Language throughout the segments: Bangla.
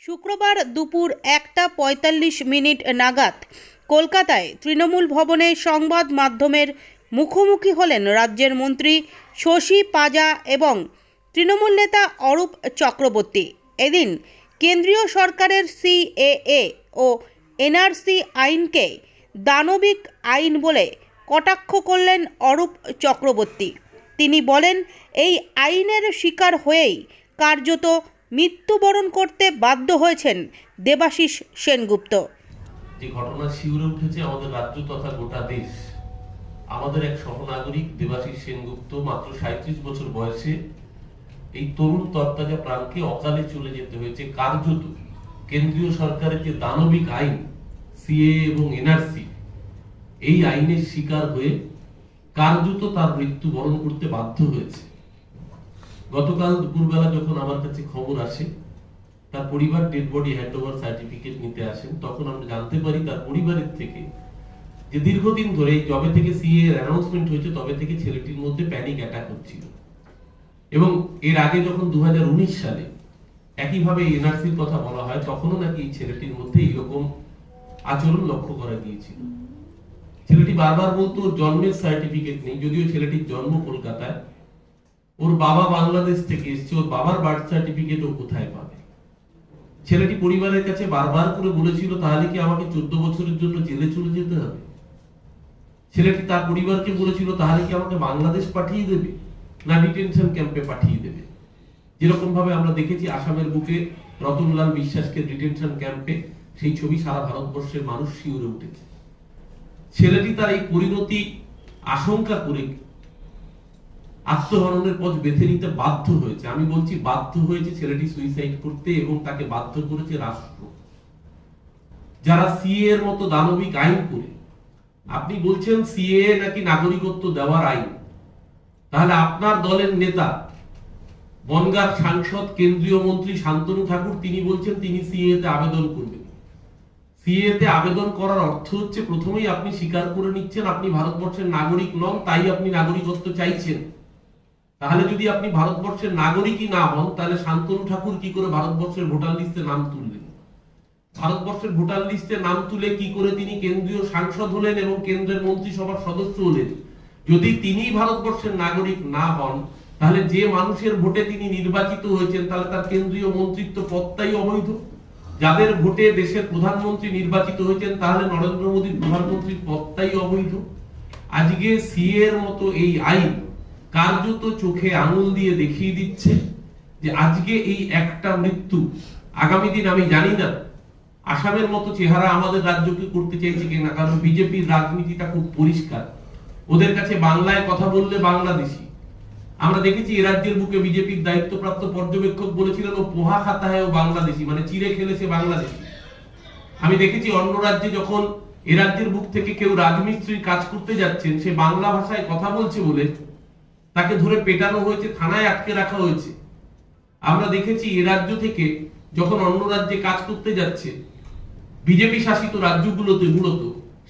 শুক্রবার দুপুর 1:45 নাগাদ কলকাতায় তৃণমূল ভবনে সংবাদ মাধ্যমের মুখোমুখি হলেন রাজ্যের মন্ত্রী শশী পাজা এবং তৃণমূল নেতা অরূপ চক্রবর্তী। এদিন কেন্দ্রীয় সরকারের সিএএ ও এনআরসি আইনকে দানবিক আইন বলে কটাক্ষ করলেন অরূপ চক্রবর্তী। তিনি বলেন, এই আইনের শিকার হয়েই কার্যত মৃত্যুবরণ করতে বাধ্য হয়েছেন দেবাশিস সেনগুপ্ত। যে ঘটনা শিউরে উঠেছে আমাদের রাজ্য তথা গোটা দেশ। আমাদের এক সহনাগরিক দেবাশিস সেনগুপ্ত মাত্র 37 বছর বয়সে এই তরুণ তরতাজা প্রাণকে অকালে চলে যেতে হয়েছে কার্যত কেন্দ্রীয় সরকারের যে দানবিক আইন সিএএ এবং এনআরসি, এই আইনের শিকার হয়ে কার্যত তার মৃত্যুবরণ করতে বাধ্য হয়েছে। গতকাল দুপুরবেলা যখন আমার কাছে খবর আসে তার পরিবার ডেড বডি হ্যান্ডওভার সার্টিফিকেট নিতে আসেন, তখন আমরা জানতে পারি তার পরিবারের থেকে যে দীর্ঘদিন ধরে যবে থেকে সিএ এর অ্যানাউন্সমেন্ট হয়েছে তবে থেকে ছেলেটির মধ্যে প্যানিক অ্যাটাক হচ্ছিল এবং এর আগে যখন 2019 সালে একইভাবে এনআরসির কথা বলা হয় তখনও নাকি এই ছেলেটির মধ্যে এইরকম আচরণ লক্ষ্য করা গিয়েছিল। ছেলেটি বারবার বলতো ওর জন্মের সার্টিফিকেট নেই, যদিও ছেলেটির জন্ম কলকাতায়, ওর বাবা বাংলাদেশ থেকে এসেছে, ওর বাবার বার্থ সার্টিফিকেট ও কোথায় পাবে। ছেলেটি পরিবারের কাছে বারবার করে বলেছিল, তাহলে কি আমাকে 14 বছরের জন্য জেলে চলে যেতে হবে। ছেলেটি তার পরিবারকে বলেছিল, তাহলে কি আমাকে বাংলাদেশ পাঠিয়ে দেবে না ডিটেনশন ক্যাম্পে পাঠিয়ে দেবে। যেরকম ভাবে আমরা দেখেছি আসামের বুকে রতনলাল বিশ্বাসকে ডিটেনশন ক্যাম্পে, সেই ছবি সারা ভারতবর্ষের মানুষ শিউরে উঠেছে। ছেলেটি তার এই পরিণতি আশঙ্কা করে আত্মহননের পথ বেছে নিতে বাধ্য হয়েছে। আমি বলছি বাধ্য হয়েছে ছেলেটি সুইসাইড করতে, এবং তাকে বাধ্য করেছে রাষ্ট্র। যারা সিএ এর মতো দানবিক আইন করে, আপনি বলছেন সিএ নাকি নাগরিকত্ব দেওয়ার আইন, তাহলে আপনার দলের নেতা বনগাঁর সাংসদ কেন্দ্রীয় মন্ত্রী শান্তনু ঠাকুর তিনি বলছেন তিনি সিএ তে আবেদন করবেন। সিএ তে আবেদন করার অর্থ হচ্ছে প্রথমেই আপনি স্বীকার করে নিচ্ছেন আপনি ভারতবর্ষের নাগরিক নন, তাই আপনি নাগরিকত্ব চাইছেন। তাহলে যদি আপনি ভারতবর্ষের নাগরিকই না হন, তাহলে শান্তনু ঠাকুর কি করে ভারতবর্ষের ভোটার লিস্টে নাম তুললেন? ভারতবর্ষের ভোটার লিস্টে নাম তুলে কি করে তিনি কেন্দ্রীয় সাংসদ হলেন এবং কেন্দ্রের মন্ত্রিসভার সদস্য হলেন? যদি তিনি ভারতবর্ষের নাগরিক না হন, তাহলে যে মানুষের ভোটে তিনি নির্বাচিত হয়েছেন তাহলে তার কেন্দ্রীয় মন্ত্রিত্ব পদটাই অবৈধ। যাদের ভোটে দেশের প্রধানমন্ত্রী নির্বাচিত হয়েছেন তাহলে নরেন্দ্র মোদীর প্রধানমন্ত্রীর পদটাই অবৈধ। আজকে সিএ এর মতো এই আইন কার্যত চোখে আঙুল দিয়ে দেখিয়ে দিচ্ছে যে আজকে এই একটা মৃত্যু আগামী দিন আমি জানি না আসামের মতো চেহারা আমাদের রাজ্যকে করতে চাইছে কিনা, কারণ বিজেপির রাজনীতিটা খুব পরিষ্কার। ওদের কাছে বাংলায় কথা বললে বাংলাদেশি। আমরা দেখেছি এ রাজ্যের বুকে বিজেপির দায়িত্বপ্রাপ্ত পর্যবেক্ষক বলেছিলেন ও পোহা খাতা হয় ও বাংলাদেশি, মানে চিড়ে খেলেছে বাংলাদেশি। আমি দেখেছি অন্য রাজ্যে যখন এ রাজ্যের বুক থেকে কেউ রাজমিস্ত্রির কাজ করতে যাচ্ছেন, সে বাংলা ভাষায় কথা বলছে বলে তাকে ধরে পেটানো হয়েছে, থানায় আটকে রাখা হয়েছে। আমরা দেখেছি এ রাজ্য থেকে যখন অন্য রাজ্যে কাজ করতে যাচ্ছে বিজেপি শাসিত রাজ্যগুলোতে, মূলত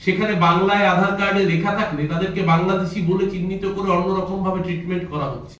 সেখানে বাংলায় আধার কার্ডে লেখা থাকলে তাদেরকে বাংলাদেশি বলে চিহ্নিত করে অন্যরকম ভাবে ট্রিটমেন্ট করা হচ্ছে।